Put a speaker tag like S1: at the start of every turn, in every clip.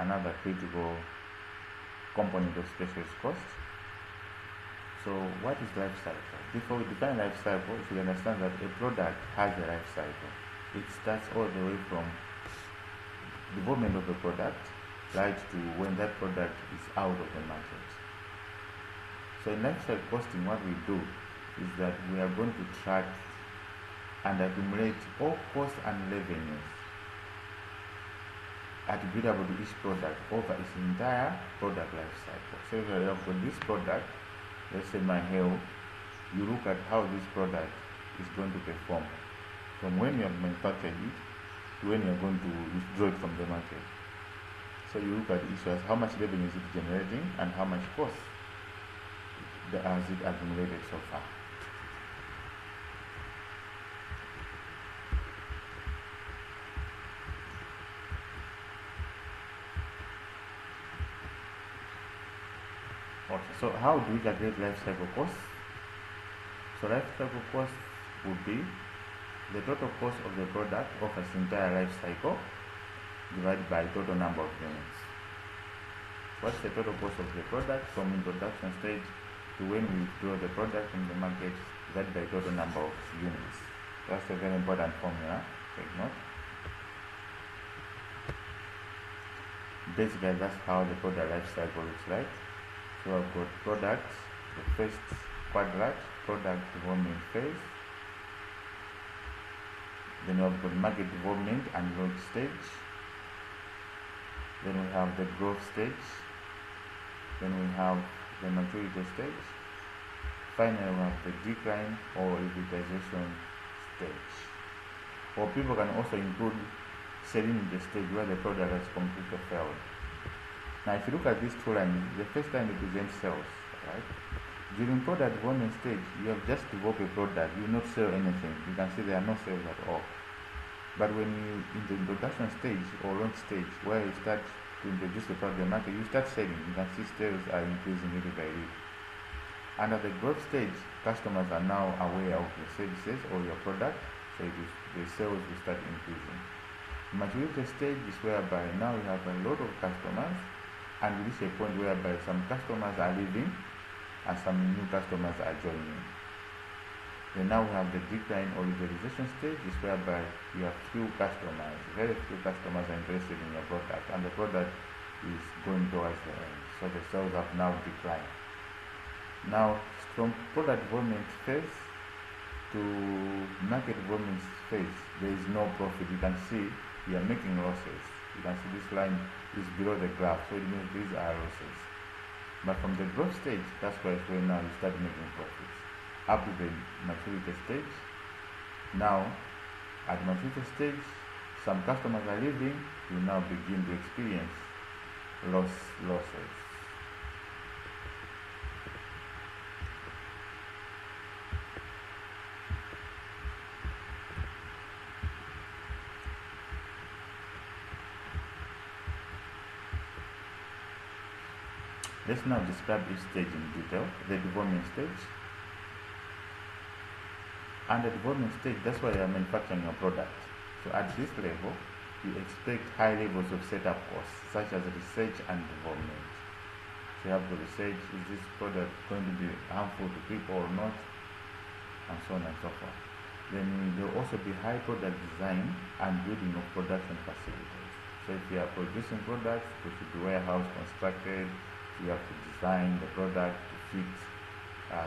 S1: another critical component of specialist cost. So what is life cycle? Before we define life cycle, we should understand that a product has a life cycle. It starts all the way from development of the product right to when that product is out of the market. So in life cycle costing, what we do is that we are going to track and accumulate all costs and revenues attributable to each product over its entire product life cycle. So if you have got this product, let's say my hair, you look at how this product is going to perform from when you have manufactured it to when you are going to withdraw it from the market. So you look at issues, how much revenue is it generating and how much cost has it accumulated so far. Okay, so how do we calculate life cycle costs? So life cycle cost would be the total cost of the product of its entire life cycle divided by total number of units. What's the total cost of the product from introduction stage to when we withdraw the product from the market divided by total number of units? That's a very important formula, take note. Basically, that's how the product life cycle looks like. So I've got product, the first quadrant, product development phase. Then we have got market development and launch stage. Then we have the growth stage. Then we have the maturity stage. Finally, we have the decline or utilization stage. Or people can also include selling the stage where the product has completely failed. Now, if you look at these two lines, the first line represents sales, right? During product development stage, you have just developed a product, you will not sell anything. You can see there are no sales at all. But when you in the introduction stage or launch stage, where you start to introduce the product to the market, you start selling. You can see sales are increasing little by little. Under the growth stage, customers are now aware of your services or your product, so the sales will start increasing. Maturity stage is whereby now you have a lot of customers, and we reach a point whereby some customers are leaving and some new customers are joining. Then now we have the decline or utilization stage, is whereby you have few customers, very few customers are interested in your product, and the product is going towards the end. So the sales have now declined. Now, from product development phase to market development phase, there is no profit. You can see we are making losses. You can see this line is below the graph, so it means these are losses. But from the growth stage, that's where now you start making profits. Up to the maturity stage. Now, at maturity stage, some customers are leaving, you now begin to experience losses. Let's now describe each stage in detail. The development stage. Under development stage, that's where you are manufacturing your product. So at this level, you expect high levels of setup costs, such as research and development. So you have to research, is this product going to be harmful to people or not, and so on and so forth. Then there will also be high product design and building of production facilities. So if you are producing products, there should be warehouse constructed. You have to design the product to fit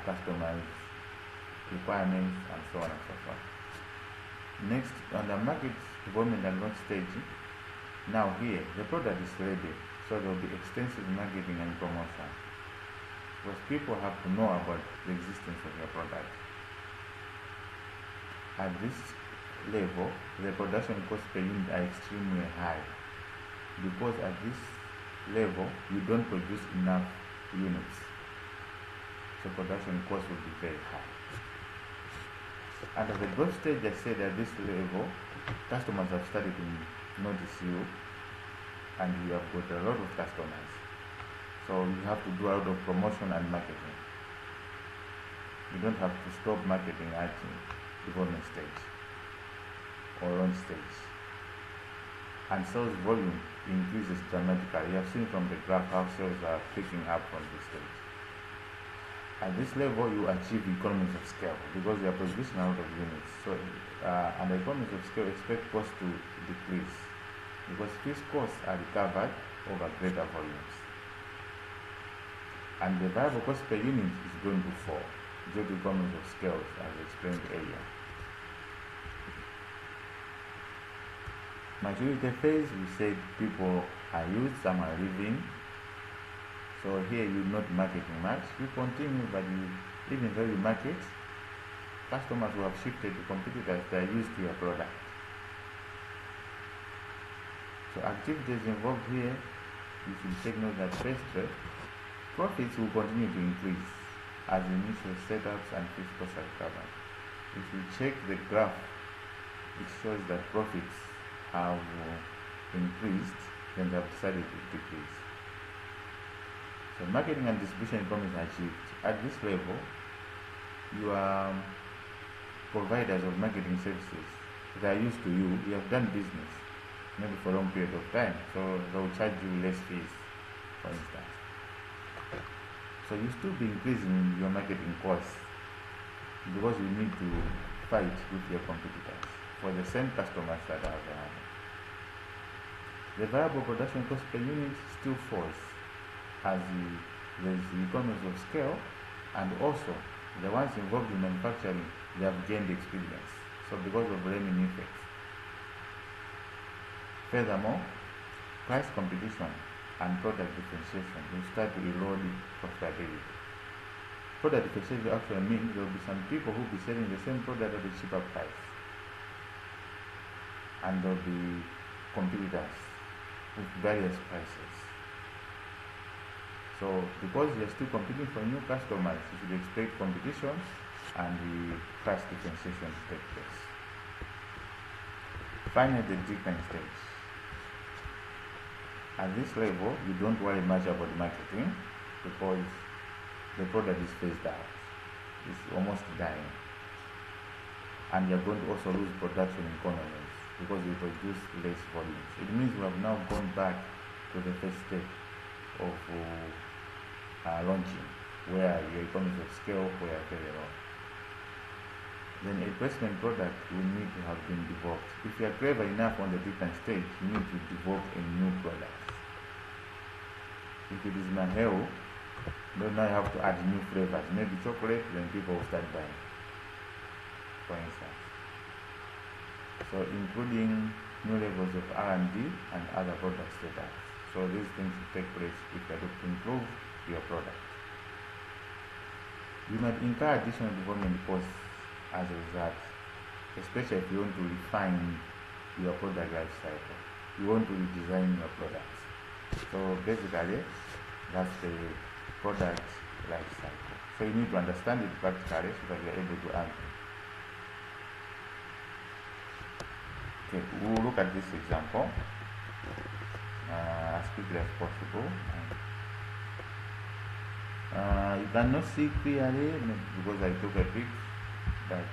S1: customers' requirements and so on and so forth. Next, on the market development and launch stage, now here the product is ready, so there will be extensive marketing and promotion, because people have to know about the existence of your product. At this level, the production costs per unit are extremely high, because at this level you don't produce enough units, so production costs will be very high. Under the growth stage, I said at this level, customers have started to notice you, and you have got a lot of customers, so you have to do a lot of promotion and marketing. You don't have to stop marketing at development stage or launch stage. and sales volume increases dramatically. You have seen from the graph how sales are picking up from this stage. At this level, you achieve economies of scale because you are producing a lot of units. So, and the economies of scale expect costs to decrease because fixed costs are recovered over greater volumes. And the variable cost per unit is going to fall due to economies of scale, as explained earlier. Maturity phase, we said people are used, some are leaving. So here you're not marketing much. You continue, but even though you market, customers who have shifted to competitors, they are used to your product. So activities involved here, you should take note that first, profits will continue to increase as initial setups and fixed costs are recovered. If you check the graph, it shows that profits have increased, then they have decided to decrease. So marketing and distribution economies are achieved. At this level, your providers of marketing services, they are used to you. You have done business maybe for a long period of time, so they will charge you less fees, for instance. So you still be increasing your marketing costs because you need to fight with your competitors for the same customers that are there. The variable production cost per unit still falls as there's economies of scale, and also the ones involved in manufacturing, they have gained experience. So because of learning effects. Furthermore, price competition and product differentiation will start to erode profitability. Product differentiation actually means there will be some people who will be selling the same product at a cheaper price, and there will be competitors with various prices. So because you're still competing for new customers, you should expect competition and the price differentiation to take place. Finally, the decline stage. At this level, you don't worry much about marketing because the product is phased out. It's almost dying. And you're going to also lose production economies because you produce less volumes. It means we have now gone back to the first step of launching, where your economies of scale were very low. Then a replacement product will need to have been developed. If you are clever enough on the different stage, you need to develop a new product. If it is Maheo, then now you have to add new flavors, maybe chocolate, then people will start buying, for instance. So including new levels of R&D and other product setups. So these things will take place if you are to improve your product. You might incur additional development costs as a result, especially if you want to refine your product life cycle. You want to redesign your products. So basically, that's the product life cycle. So you need to understand it practically so that you are able to answer. Okay, we'll look at this example as quickly as possible. You cannot see clearly because I took a pic, but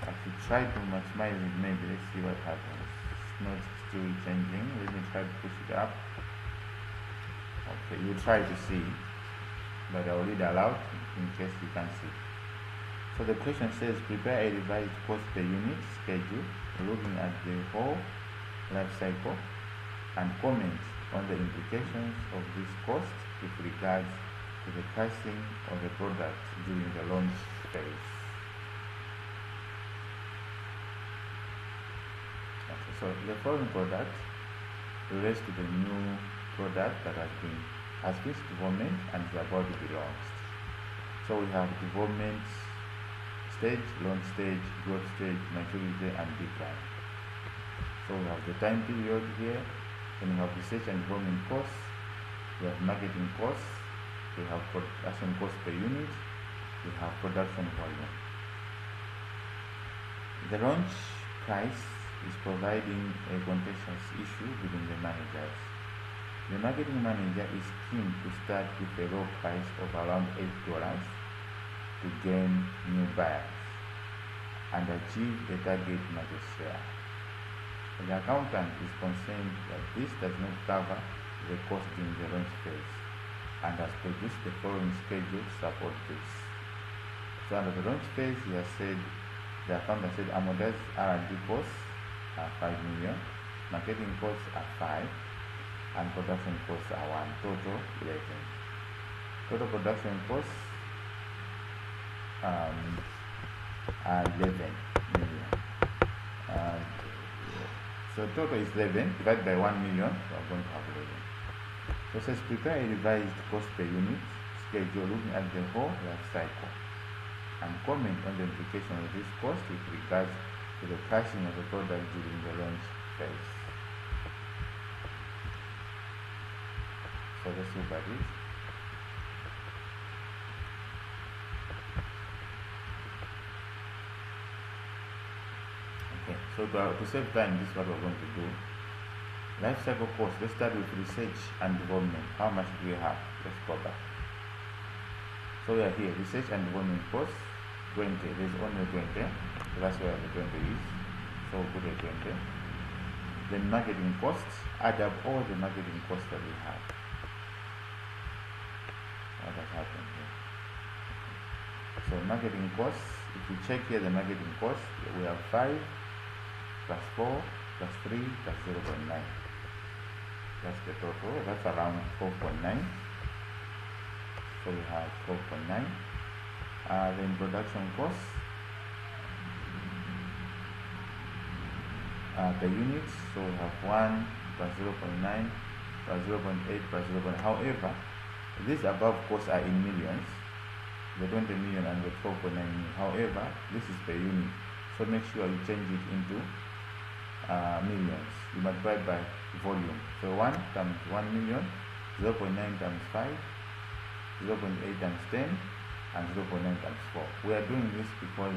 S1: I should try to maximize it. Maybe let's see what happens. It's not still changing. Let me try to push it up. Okay, you try to see, but I'll read aloud in case you can't see. So the question says, prepare a revised cost per unit schedule looking at the whole life cycle and comment on the implications of this cost with regards to the pricing of the product during the launch phase. Okay, so the following product relates to the new product that has finished development and is about to be launched. So we have development stage, launch stage, growth stage, maturity, and decline. So we have the time period here, then we have research and development costs, we have marketing costs, we have production cost per unit, we have production volume. The launch price is providing a contentious issue within the managers. The marketing manager is keen to start with a low price of around $8 to gain new buyers and achieve a target market share. The accountant is concerned that this does not cover the cost during the launch phase and has produced the following schedule to support this. So under the launch phase, he has said, the accountant said amortized R&D costs are 5 million, marketing costs are 5, and production costs are 1, total 11. Total production costs are 11 million. So total is 11 divided by 1 million, so I'm going to have 11. So it says prepare a revised cost per unit schedule looking at the whole life cycle and comment on the implication of this cost with regards to the pricing of the product during the launch phase. So let's look at it. Okay, so to save time, this is what we're going to do. Life cycle cost, let's start with research and development. How much do we have? Let's go back. So we are here, research and development costs, 20, there's only 20, so that's where the 20 is, so we'll put a 20. Then marketing costs, add up all the marketing costs that we have. What has happened here? So marketing costs, if you check here the marketing costs, we have 5 plus 4 plus 3 plus 0.9. That's the total, that's around 4.9. So we have 4.9. Then production costs per unit, so we have 1 plus 0.9 plus 0.8 plus 0.9. However, these above costs are in millions, the 20 million and the 4.9 million. However, this is per unit, so make sure you change it into millions. You multiply by volume. So 1 times 1 million, 0.9 times 5, 0.8 times 10, and 0.9 times 4. We are doing this because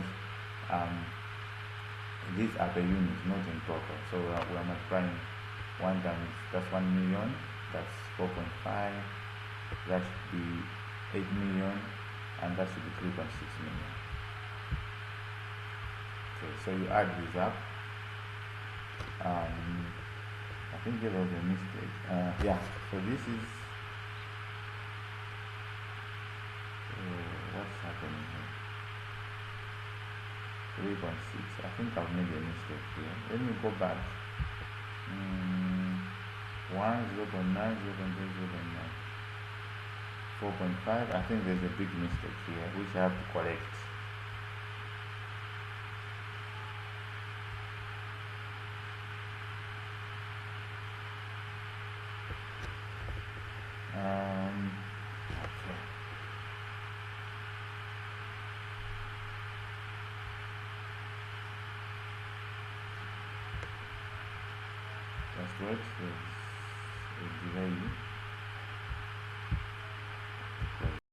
S1: these are per unit, not in total. So we are multiplying 1 times, that's 1 million, that's 4.5, that should be 8 million, and that should be 3.6 million. Okay, so you add these up. I think there was a mistake. Yeah, so this is what's happening here? 3.6. I think I've made a mistake here. Let me go back. 1, 0.9, 0.3, 0.9. 4.5. I think there's a big mistake here which I have to correct. Okay. That's right. There's a delay.